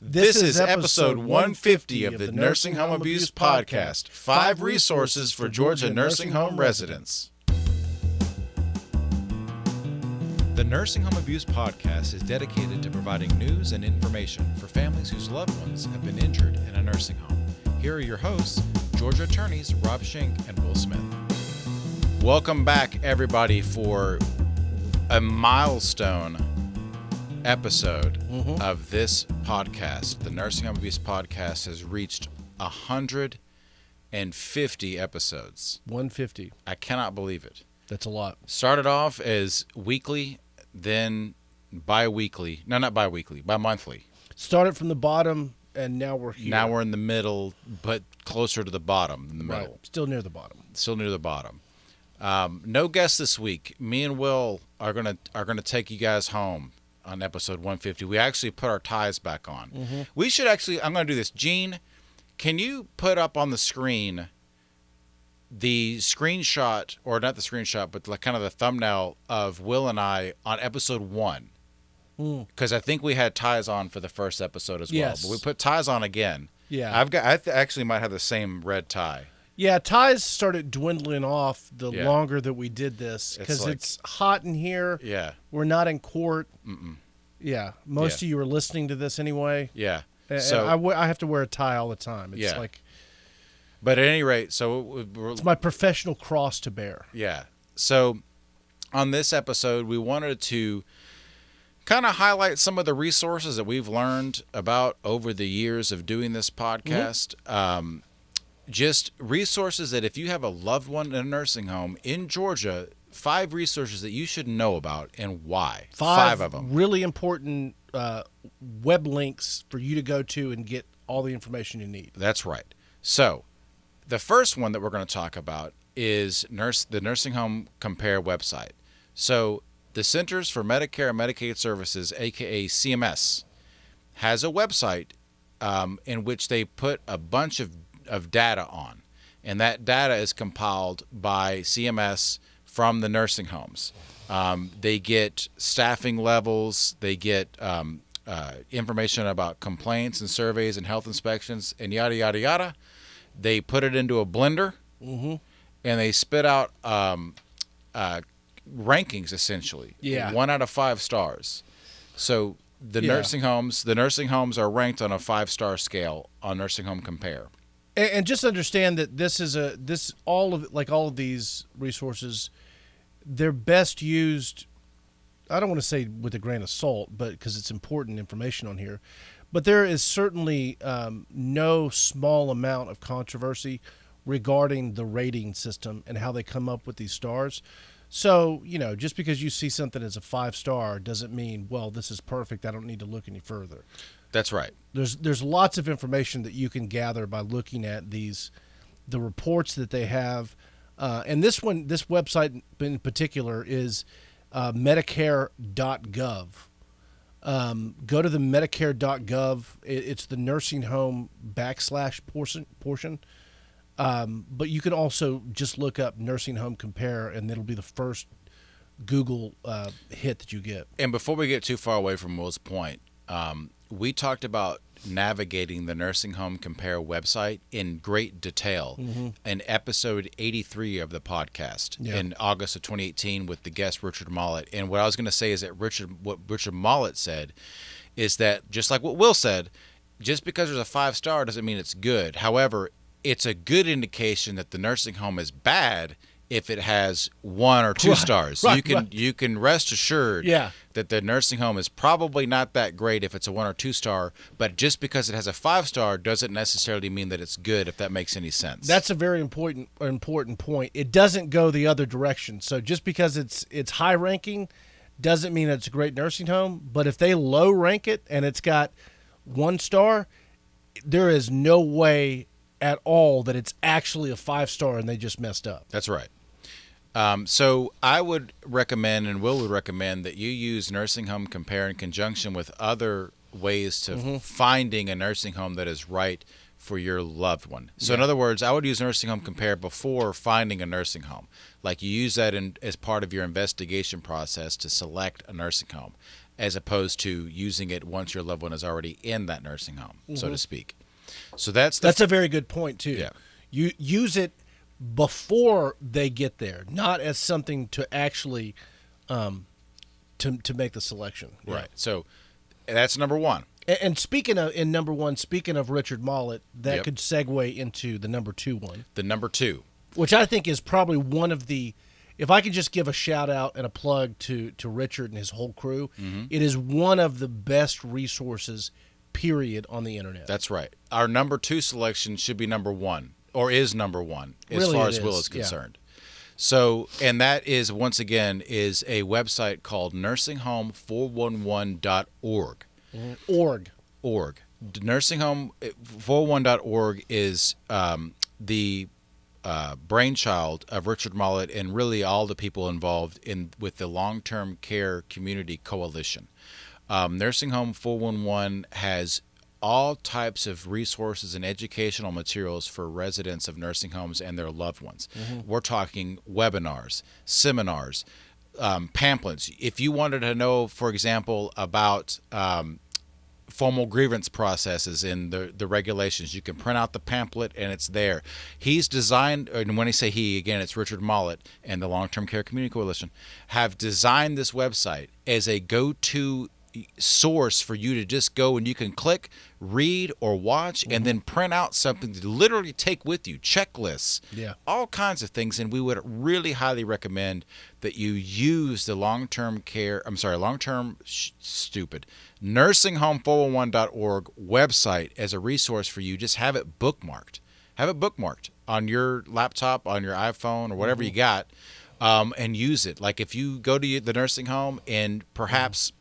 This is episode 150 of the Nursing Home Abuse Podcast. 5 resources for Georgia nursing home residents. The Nursing Home Abuse Podcast is dedicated to providing news and information for families whose loved ones have been injured in a nursing home. Here are your hosts, Georgia attorneys Rob Schenk and Will Smith. Welcome back, everybody, for a milestone episode of this podcast. The Nursing Home Abuse Podcast has reached 150 episodes. 150. I cannot believe it. That's a lot. Started off as weekly, then bi-weekly. No, not bi-weekly, bi-monthly. Started from the bottom, and now we're here. Now we're in the middle, but closer to the bottom than the middle. Right. Still near the bottom. Still near the bottom. No guests this week. Me and Will are gonna take you guys home on episode 150. We actually put our ties back on. We should actually, I'm going to do this. Gene, can you put up on the screen the screenshot, or not the screenshot, but like kind of the thumbnail of Will and I on episode 1? Because I think we had ties on for the first episode as well. Yes. But we put ties on again. Yeah. I actually might have the same red tie. Yeah, ties started dwindling off the Yeah. longer that we did this because like- it's hot in here. Yeah. We're not in court. Yeah. Most Yeah. of you are listening to this anyway. Yeah. And So, I have to wear a tie all the time. It's Yeah. like but at any rate, so it's my professional cross to bear. yeah. So on this episode, we wanted to kind of highlight some of the resources that we've learned about over the years of doing this podcast. Just resources that if you have a loved one in a nursing home in Georgia, 5 resources that you should know about and why. 5 of them. Really important web links for you to go to and get all the information you need. That's right. So the first one that we're going to talk about is the Nursing Home Compare website. So the Centers for Medicare and Medicaid Services, aka CMS, has a website in which they put a bunch of data on, and that data is compiled by CMS from the nursing homes. They get staffing levels, they get information about complaints and surveys and health inspections and yada yada yada. They put it into a blender, and they spit out rankings, essentially. Yeah. 1 out of 5 stars. So the nursing homes are ranked on a 5-star scale on Nursing Home Compare. And just understand that all of these resources, they're best used. I don't want to say with a grain of salt, but because it's important information on here. But there is certainly no small amount of controversy regarding the rating system and how they come up with these stars. So, just because you see something as a 5-star doesn't mean, well, this is perfect. I don't need to look any further. That's right. There's lots of information that you can gather by looking at the reports that they have, and this website in particular is Medicare.gov. Go to the Medicare.gov. It's the nursing home / portion. But you can also just look up Nursing Home Compare, and it'll be the first Google hit that you get. And before we get too far away from Will's point, we talked about navigating the Nursing Home Compare website in great detail in episode 83 of the podcast in August of 2018 with the guest Richard Mollett. And what I was going to say is that what Richard Mollett said is that, just like what Will said, just because there's a 5-star doesn't mean it's good. However, it's a good indication that the nursing home is bad if it has 1 or 2 stars. You can rest assured that the nursing home is probably not that great if it's a 1 or 2 star, but just because it has a 5-star doesn't necessarily mean that it's good, if that makes any sense. That's a very important point. It doesn't go the other direction. So just because it's high ranking doesn't mean it's a great nursing home, but if they low rank it and it's got 1 star, there is no way at all that it's actually a 5-star and they just messed up. That's right. So I would recommend, and Will would recommend, that you use Nursing Home Compare in conjunction with other ways to finding a nursing home that is right for your loved one. So in other words, I would use Nursing Home Compare before finding a nursing home. Like, you use that as part of your investigation process to select a nursing home. as opposed to using it once your loved one is already in that nursing home, so to speak. So that's a very good point too. Yeah. You use it before they get there, not as something to actually to make the selection. Yeah. Right. So that's number one. And speaking of Richard Mollett, that Yep. could segue into the number 2 one. The number 2. Which I think is probably one of the, if I could just give a shout out and a plug to Richard and his whole crew, it is one of the best resources, period, on the internet. That's right. Our number 2 selection should be number 1, or is number 1, as Really far it as Will is, is concerned. So, and that is, once again, is a website called nursingHome411.org. Org. NursingHome411.org is the brainchild of Richard Mollett and really all the people involved with the Long-Term Care Community Coalition. Nursing Home 411 has all types of resources and educational materials for residents of nursing homes and their loved ones. We're talking webinars, seminars, pamphlets. If you wanted to know, for example, about formal grievance processes in the regulations, you can print out the pamphlet and it's there. He's designed, and when I say he, again, it's Richard Mollett and the Long-Term Care Community Coalition, have designed this website as a go-to source for you to just go and you can click, read, or watch, and then print out something to literally take with you. Checklists, all kinds of things. And we would really highly recommend that you use the nursingHome411.org website as a resource for you. Just have it bookmarked. Have it bookmarked on your laptop, on your iPhone, or whatever you got, and use it. Like if you go to the nursing home and perhaps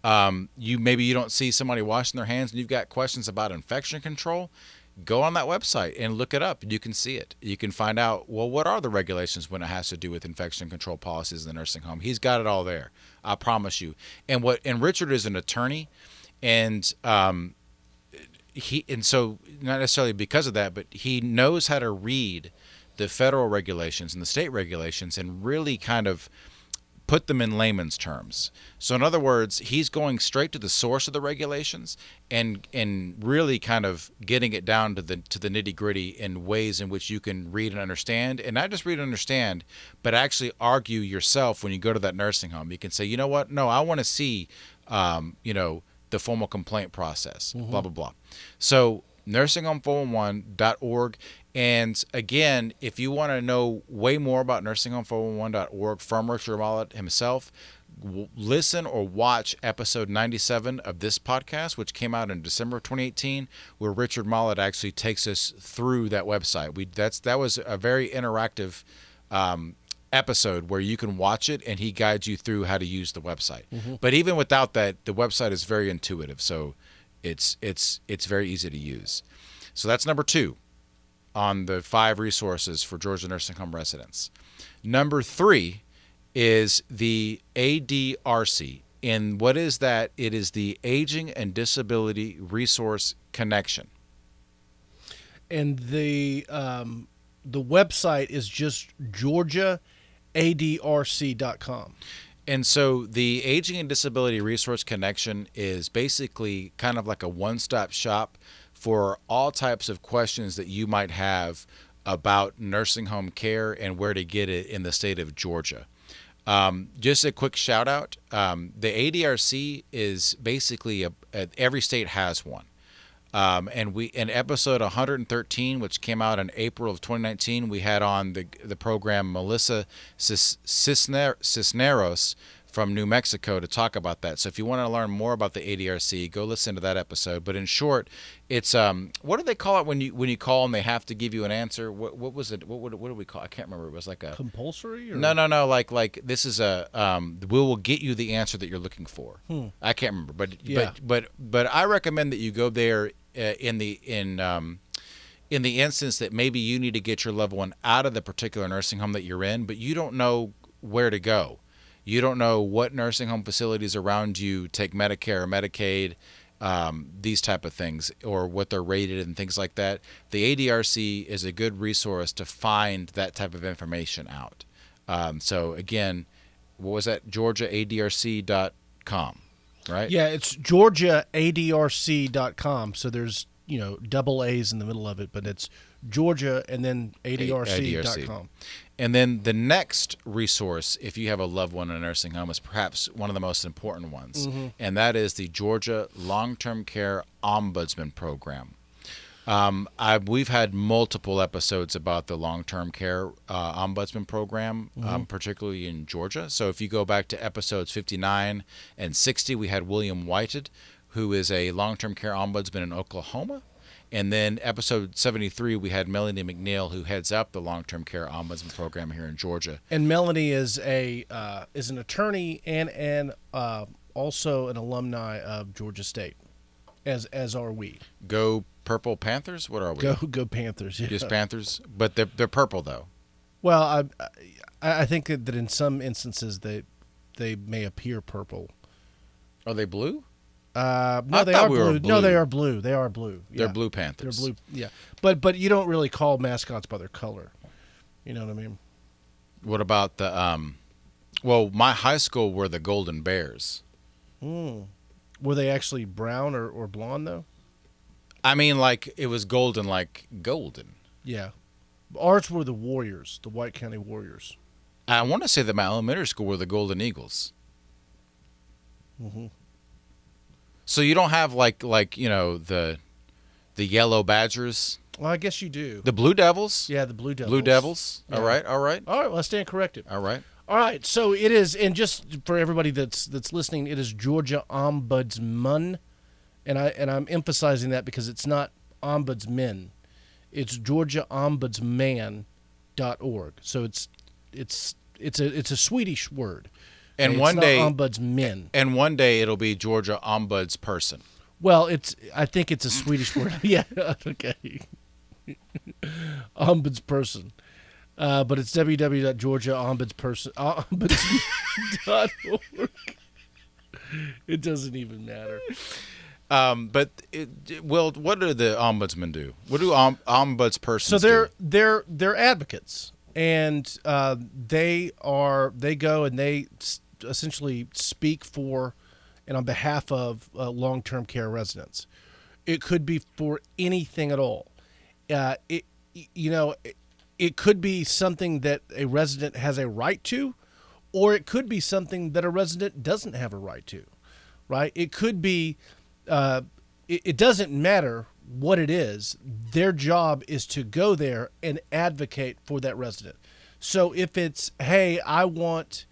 you don't see somebody washing their hands and you've got questions about infection control, go on that website and look it up. You can see it. You can find out, well, what are the regulations when it has to do with infection control policies in the nursing home? He's got it all there. I promise you. And Richard is an attorney, and so not necessarily because of that, but he knows how to read the federal regulations and the state regulations and really kind of put them in layman's terms. So in other words, he's going straight to the source of the regulations and really kind of getting it down to the nitty-gritty in ways in which you can read and understand, and not just read and understand, but actually argue yourself when you go to that nursing home. You can say, you know what? No, I want to see the formal complaint process, blah, blah, blah. So nursingHome411.org. And again, if you want to know way more about nursingHome411.org from Richard Mollett himself, listen or watch episode 97 of this podcast, which came out in December of 2018, where Richard Mollett actually takes us through that website. That was a very interactive episode where you can watch it and he guides you through how to use the website. But even without that, the website is very intuitive, so it's very easy to use. So that's number 2 on the 5 resources for Georgia nursing home residents. Number 3 is the ADRC. And what is that? It is the Aging and Disability Resource Connection. And the website is just GeorgiaADRC.com. And so the Aging and Disability Resource Connection is basically kind of like a one-stop shop for all types of questions that you might have about nursing home care and where to get it in the state of Georgia. Just a quick shout out. The ADRC is basically every state has one. And we, in episode 113, which came out in April of 2019, we had on the program Melissa Cisneros from New Mexico to talk about that. So if you want to learn more about the ADRC, go listen to that episode. But in short, it's what do they call it when you call and they have to give you an answer? What was it? What do we call it? I can't remember. It was like a compulsory. Or? No. Like this is we will get you the answer that you're looking for. I can't remember, but I recommend that you go there in the instance that maybe you need to get your loved one out of the particular nursing home that you're in, but you don't know where to go. You don't know what nursing home facilities around you take Medicare or Medicaid, these type of things, or what they're rated and things like that. The ADRC is a good resource to find that type of information out. So again, what was that? GeorgiaADRC.com. georgiaadrc.com, right? Yeah, it's georgiaadrc.com. So there's, double A's in the middle of it, but it's Georgia and then adrc.com. And then the next resource, if you have a loved one in a nursing home, is perhaps one of the most important ones, and that is the Georgia Long-Term Care Ombudsman Program. We've had multiple episodes about the long-term care ombudsman program, particularly in Georgia. So if you go back to episodes 59 and 60, we had William Whited, who is a long-term care ombudsman in Oklahoma. And then episode 73, we had Melanie McNeil, who heads up the long-term care ombudsman program here in Georgia. And Melanie is an attorney and also an alumni of Georgia State, as are we. Go Purple Panthers? What are we? Go Panthers. Yeah. Just Panthers, but they're purple though. Well, I think that in some instances they may appear purple. Are they blue? No, they are blue. No, they are blue. They are blue. Yeah. They're Blue Panthers. They're blue. Yeah, but you don't really call mascots by their color. You know what I mean? What about the Well, my high school were the Golden Bears. Were they actually brown or blonde though? I mean, like it was golden, like golden. Yeah, ours were the Warriors, the White County Warriors. I want to say that my elementary school were the Golden Eagles. Mm-hmm. So you don't have like the Yellow Badgers. Well, I guess you do. The Blue Devils. Yeah, the Blue Devils. Blue Devils. Yeah. All right. All right. Well, I stand corrected. All right. All right. So it is, and just for everybody that's listening, it is Georgia Ombudsman, and I'm emphasizing that because it's not ombudsmen, it's GeorgiaOmbudsman.org. So it's a Swedish word. And it's one not day ombudsmen. And one day it'll be Georgia Ombudsperson. Well, I think it's a Swedish word. Yeah. Okay. Ombudsperson. But it's www.georgiaombudsman.org. It doesn't even matter. What do the ombudsmen do? What do ombudspersons do? So they're advocates, and they go and they essentially speak for and on behalf of long-term care residents. It could be for anything at all. It could be something that a resident has a right to, or it could be something that a resident doesn't have a right to, right? It could be, it doesn't matter what it is. Their job is to go there and advocate for that resident. So if it's, hey, I want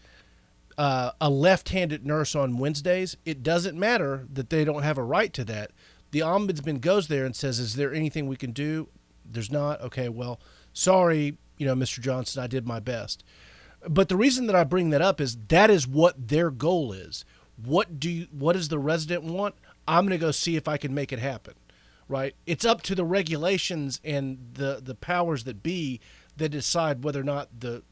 a left-handed nurse on Wednesdays, it doesn't matter that they don't have a right to that. The ombudsman goes there and says, is there anything we can do? There's not. Okay, well, sorry, Mr. Johnson, I did my best. But the reason that I bring that up is that is what their goal is. What does the resident want? I'm going to go see if I can make it happen, right? It's up to the regulations and the powers that be that decide whether or not the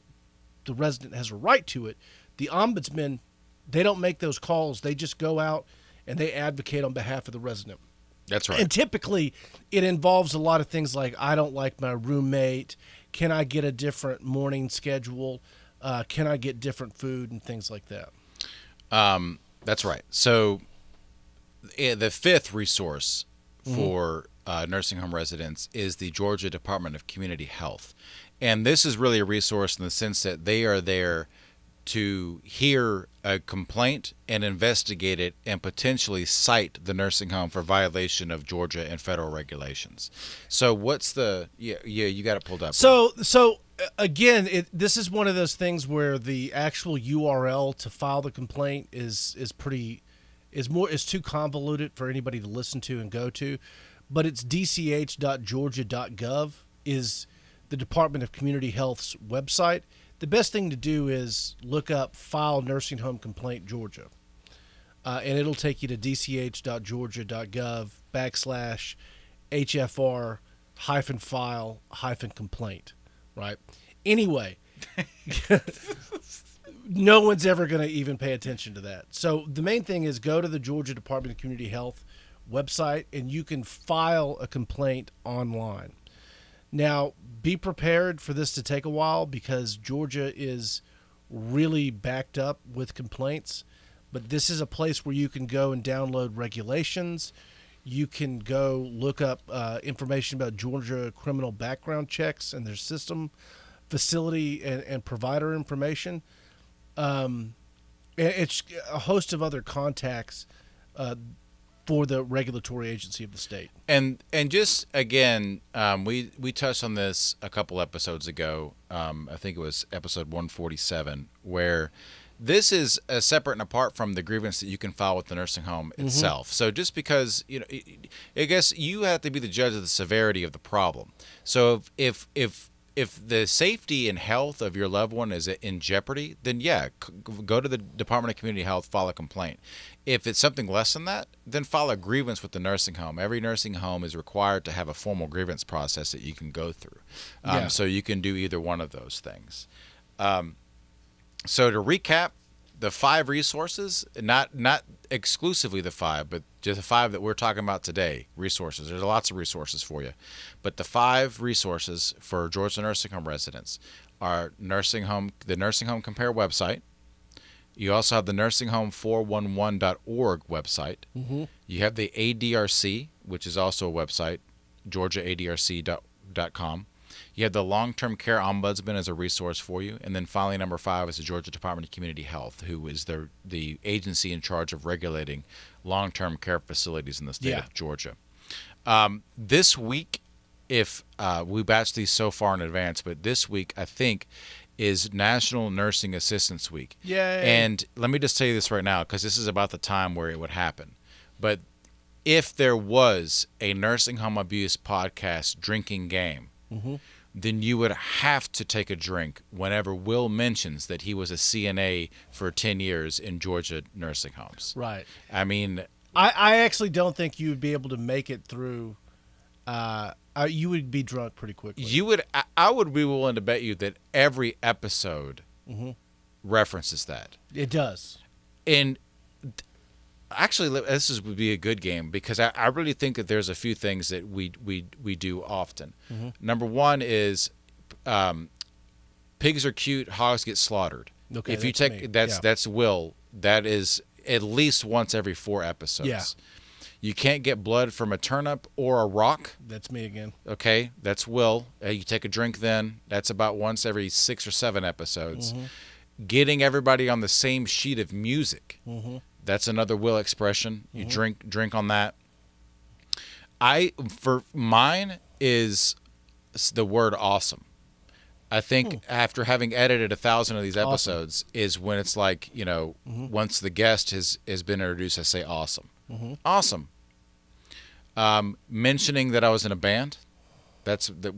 resident has a right to it. The ombudsman, they don't make those calls. They just go out and they advocate on behalf of the resident. That's right. And typically it involves a lot of things like, I don't like my roommate. Can I get a different morning schedule? Can I get different food and things like that? That's right. So the fifth resource for nursing home residents is the Georgia Department of Community Health. And this is really a resource in the sense that they are there to hear a complaint and investigate it and potentially cite the nursing home for violation of Georgia and federal regulations. So what's the you got it pulled up. So again, this is one of those things where the actual URL to file the complaint is too convoluted for anybody to listen to and go to, but it's dch.georgia.gov is the Department of Community Health's website. The best thing to do is look up File Nursing Home Complaint Georgia, and it'll take you to dch.georgia.gov/HFR-file-complaint, right? Anyway, no one's ever going to even pay attention to that. So the main thing is go to the Georgia Department of Community Health website, and you can file a complaint online. Now, be prepared for this to take a while because Georgia is really backed up with complaints. But this is a place where you can go and download regulations. You can go look up information about Georgia criminal background checks and their system, facility, and provider information. It's a host of other contacts for the regulatory agency of the state. And just again, we touched on this a couple episodes ago. I think it was episode 147, where this is separate and apart from the grievance that you can file with the nursing home itself. So just because, I guess you have to be the judge of the severity of the problem. So if the safety and health of your loved one is in jeopardy, then yeah, go to the Department of Community Health, file a complaint. If it's something less than that, then file a grievance with the nursing home. Every nursing home is required to have a formal grievance process that you can go through. So you can do either one of those things. So to recap, the 5 resources, not exclusively the 5, but just the 5 that we're talking about today, resources. There's lots of resources for you. But the 5 resources for Georgia nursing home residents are the Nursing Home Compare website. You also have the nursingHome411.org website. Mm-hmm. You have the ADRC, which is also a website, georgiaadrc.com. You have the Long-Term Care Ombudsman as a resource for you. And then finally, number 5 is the Georgia Department of Community Health, who is the agency in charge of regulating long-term care facilities in the state of Georgia. This week, if we batched these so far in advance, but this week, I think, is National Nursing Assistance Week. Yay. And let me just tell you this right now, because this is about the time where it would happen. But if there was a nursing home abuse podcast drinking game, then you would have to take a drink whenever Will mentions that he was a CNA for 10 years in Georgia nursing homes. Right. I mean, I actually don't think you would be able to make it through. You would be drunk pretty quickly. I would be willing to bet you that every episode references that. It does. And actually, this would be a good game, because I really think that there's a few things that we do often. Number 1 is pigs are cute, hogs get slaughtered. Okay, if you take that's Will. That is at least once every 4 episodes. Yeah. You can't get blood from a turnip or a rock. That's me again. Okay, that's Will. You take a drink then. That's about once every 6 or 7 episodes. Getting everybody on the same sheet of music. That's another Will expression. You drink on that. For mine is the word awesome. I think after having edited 1,000 of these episodes is when it's like, once the guest has been introduced, I say awesome. Awesome. Mentioning that I was in a band.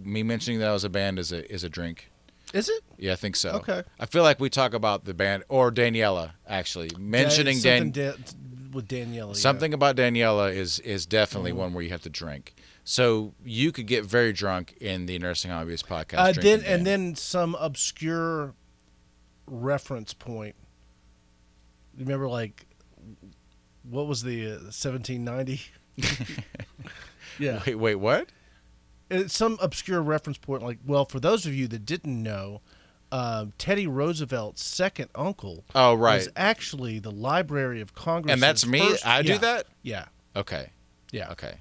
Me mentioning that I was a band is a drink. Is it? Yeah, I think so. Okay. I feel like we talk about the band, or Daniela, actually. Mentioning with Daniela. Something about Daniela is definitely one where you have to drink. So you could get very drunk in the Nursing Home Abuse podcast. Then some obscure reference point. Remember, like, what was the 1790? Yeah. Wait, what? It's some obscure reference point. Like, well, for those of you that didn't know, Teddy Roosevelt's second uncle was actually the Library of Congress. And that's me? Do that? Yeah. Okay. Yeah. Okay.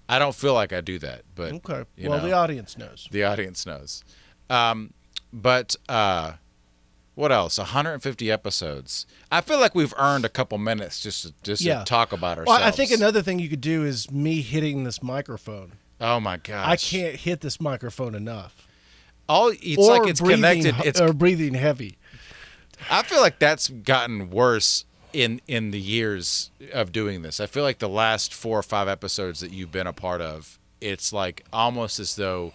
I don't feel like I do that, but okay. Well, the audience knows. The audience knows. But what else? 150 episodes. I feel like we've earned a couple minutes just to talk about ourselves. Well, I think another thing you could do is me hitting this microphone. Oh my gosh! I can't hit this microphone enough. It's connected. Or breathing heavy. I feel like that's gotten worse in the years of doing this. I feel like the last 4 or 5 episodes that you've been a part of, it's like almost as though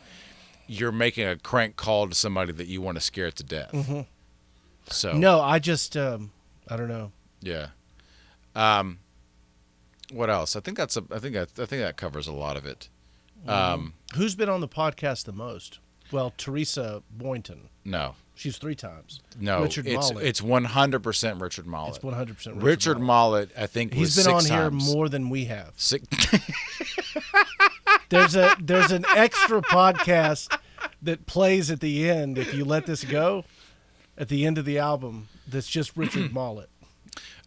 you're making a crank call to somebody that you want to scare to death. So no, I just I don't know. Yeah. What else? I think that covers a lot of it. Who's been on the podcast the most? Well, Teresa Boynton. No. She's 3 times. No, Richard Mollett. It's 100% Richard Mollett. It's 100% Richard Mollett, I think, was 6 times. He's been on here more than we have. 6. There's an extra podcast that plays at the end if you let this go. At the end of the album, that's just Richard Mollett.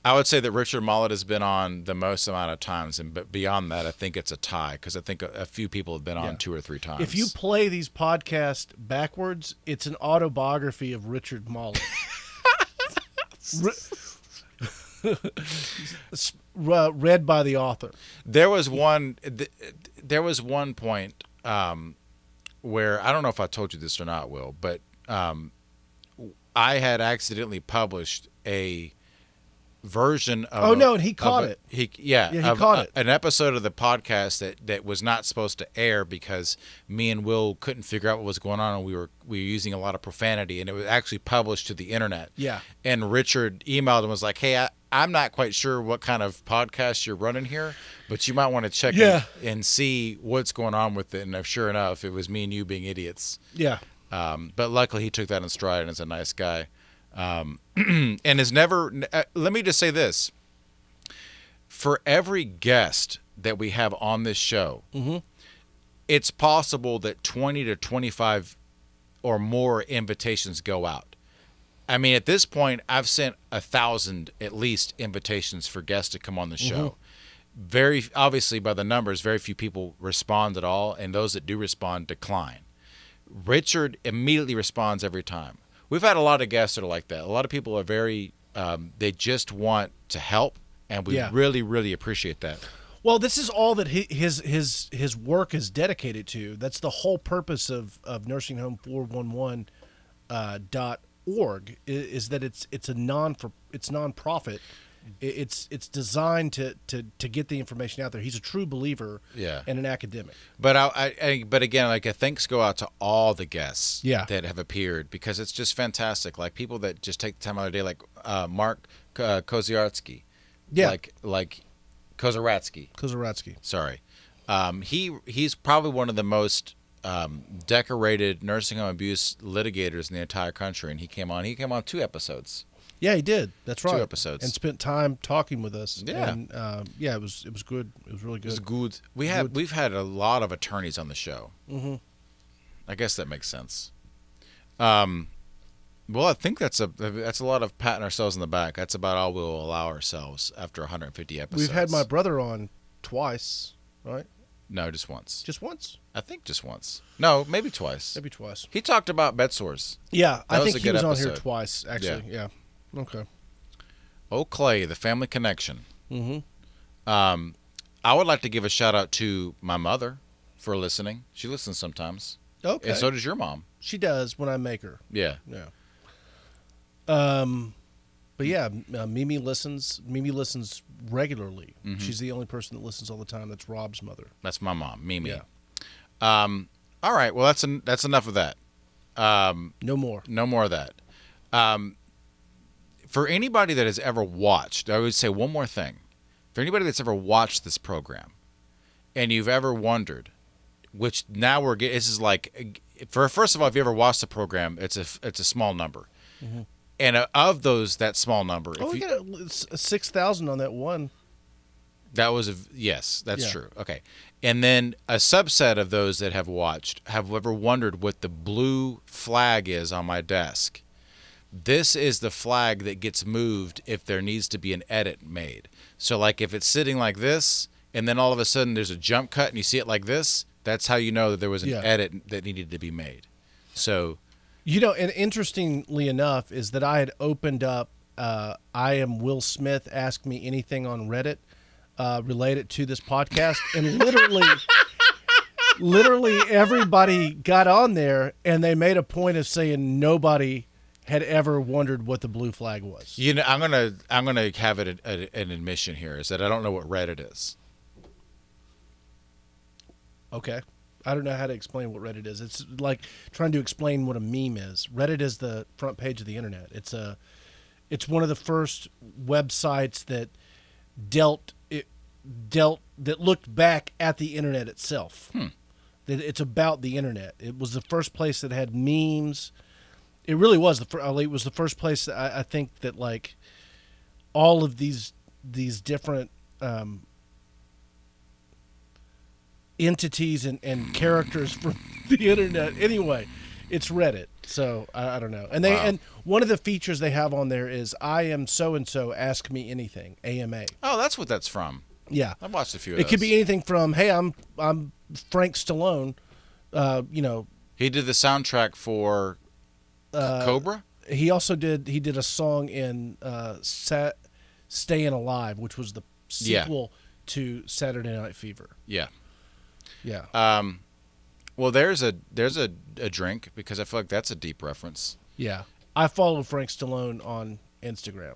I would say that Richard Mollett has been on the most amount of times, but beyond that, I think it's a tie because I think a few people have been on 2 or 3 times. If you play these podcasts backwards, it's an autobiography of Richard Mollett. Read by the author. There was one point where I don't know if I told you this or not, Will, but I had accidentally published a version of. Oh no, and he caught it. He caught it. An episode of the podcast that was not supposed to air because me and Will couldn't figure out what was going on, and we were using a lot of profanity, and it was actually published to the internet. Yeah. And Richard emailed and was like, "Hey, I'm not quite sure what kind of podcast you're running here, but you might want to check and see what's going on with it." And sure enough, it was me and you being idiots. Yeah. But luckily, he took that in stride and is a nice guy. And has never. Let me just say this: for every guest that we have on this show, it's possible that 20 to 25 or more invitations go out. I mean, at this point, I've sent 1,000 at least invitations for guests to come on the show. Very obviously, by the numbers, very few people respond at all, and those that do respond decline. Richard immediately responds every time. We've had a lot of guests that are like that. A lot of people are very, they just want to help, and we really, really appreciate that. Well, this is all that his work is dedicated to. That's the whole purpose of nursingHome411.org is that it's nonprofit. It's designed to get the information out there. He's a true believer and an academic. But but again, like a thanks go out to all the guests that have appeared because it's just fantastic. Like people that just take the time out of their day, like Mark Koziarski. Yeah. Like Kozaratsky. Sorry. He's probably one of the most decorated nursing home abuse litigators in the entire country, and he came on 2 episodes. Yeah, he did. That's right. 2 episodes. And spent time talking with us. Yeah. And, it was good. It was really good. It was good. We've had a lot of attorneys on the show. Mm-hmm. I guess that makes sense. Well, I think that's a lot of patting ourselves in the back. That's about all we'll allow ourselves after 150 episodes. We've had my brother on twice, right? No, just once. Just once? I think just once. No, maybe twice. Maybe twice. He talked about bed sores. Yeah, I think he was episode. on here twice, actually. Yeah. Okay. Oh, Clay, the family connection. Mm-hmm. I would like to give a shout out to my mother for listening. She listens sometimes. Okay. And so does your mom. She does when I make her. Yeah. Yeah. But yeah, Mimi listens. Mimi listens regularly. Mm-hmm. She's the only person that listens all the time. That's Rob's mother. That's my mom, Mimi. Yeah. All right. Well, that's enough of that. No more. No more of that. For anybody that has ever watched, I would say one more thing. For anybody that's ever watched this program, and you've ever wondered, which now this is like, first of all, if you ever watched the program, it's a small number. Mm-hmm. And of that small number, we got 6,000 on that one. That was yes, that's true. Okay, and then a subset of those that have watched have ever wondered what the blue flag is on my desk. This is the flag that gets moved if there needs to be an edit made. So, like if it's sitting like this, and then all of a sudden there's a jump cut, and you see it like this, that's how you know that there was an edit that needed to be made. So. You know, and interestingly enough is that I had opened up I am Will Smith, ask me anything on Reddit related to this podcast, and literally everybody got on there, and they made a point of saying nobody had ever wondered what the blue flag was. You know, I'm gonna have an admission here is that I don't know what Reddit is. Okay. I don't know how to explain what Reddit is. It's like trying to explain what a meme is. Reddit is the front page of the internet. It's one of the first websites that that looked back at the internet itself. That it's about the internet. It was the first place that had memes. It really was it was the first place that I think that like all of these different entities and characters from the internet. Anyway, it's Reddit. So I don't know. And Wow. and one of the features they have on there is I am so and so. Ask me anything. AMA. Oh, that's what that's from. Yeah. I've watched a few of It those. could be anything from hey, I'm Frank Stallone. He did the soundtrack for Cobra? He also did a song in Staying Alive, which was the sequel to Saturday Night Fever. Yeah. Yeah. Well, there's a drink, because I feel like that's a deep reference. Yeah. I follow Frank Stallone on Instagram.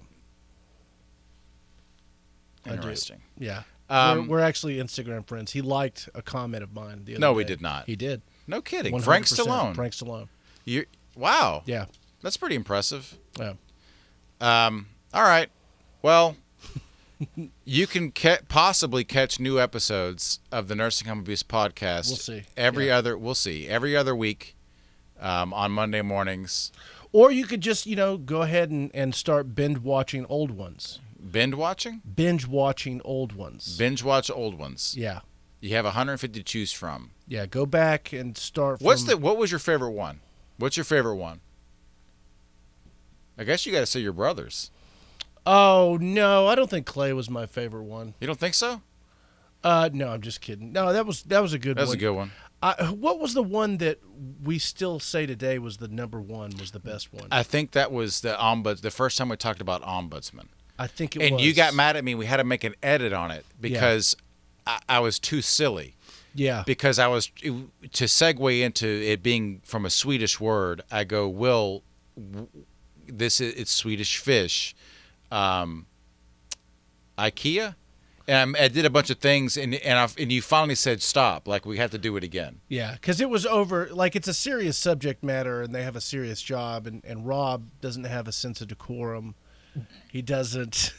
Interesting. Yeah. Um, we're actually Instagram friends. He liked a comment of mine the other day. No, we did not. He did. No kidding. 100%. Frank Stallone. Frank Stallone. Wow. Yeah. That's pretty impressive. Yeah. All right. Well, you can possibly catch new episodes of the Nursing Home Abuse Podcast. We'll see. Every other week on Monday mornings. Or you could just, go ahead and start binge watching old ones. Binge watching? Binge watching old ones. Binge watch old ones. Yeah. You have 150 to choose from. Yeah, go back and start from... What was your favorite one? What's your favorite one? I guess you got to say your brothers. Oh, no, I don't think Clay was my favorite one. You don't think so? No, I'm just kidding. No, that was a good one. That was a good one. What was the one that we still say today was the number one, was the best one? I think that was the first time we talked about ombudsman. I think it was. And you got mad at me. We had to make an edit on it because I was too silly. Yeah. Because to segue into it being from a Swedish word, I go, Will, it's Swedish fish. IKEA? And I did a bunch of things, and you finally said stop. Like, we had to do it again. Yeah, because it was over. Like, it's a serious subject matter, and they have a serious job, and Rob doesn't have a sense of decorum. He doesn't,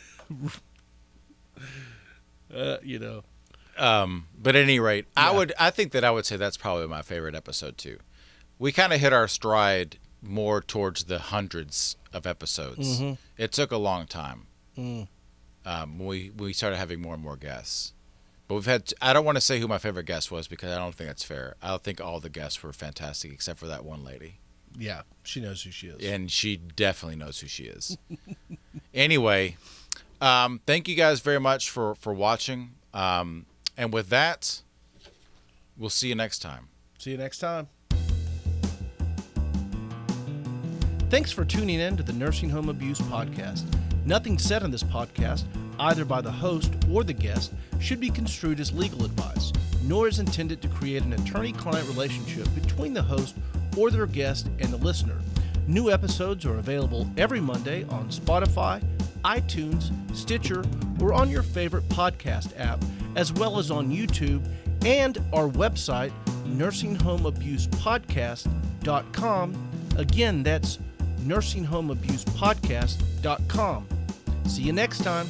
But at any rate, Yeah. I think that I would say that's probably my favorite episode too. We kind of hit our stride more towards the hundreds of episodes. Mm-hmm. It took a long time. Mm. We started having more and more guests. But we've had, I don't want to say who my favorite guest was because I don't think that's fair. I think all the guests were fantastic except for that one lady. Yeah, she knows who she is. And she definitely knows who she is. Anyway, thank you guys very much for watching. And with that, we'll see you next time. See you next time. Thanks for tuning in to the Nursing Home Abuse Podcast. Nothing said on this podcast, either by the host or the guest, should be construed as legal advice, nor is intended to create an attorney-client relationship between the host or their guest and the listener. New episodes are available every Monday on Spotify, iTunes, Stitcher, or on your favorite podcast app, as well as on YouTube and our website, nursinghomeabusepodcast.com. Again, that's nursinghomeabusepodcast.com. See you next time.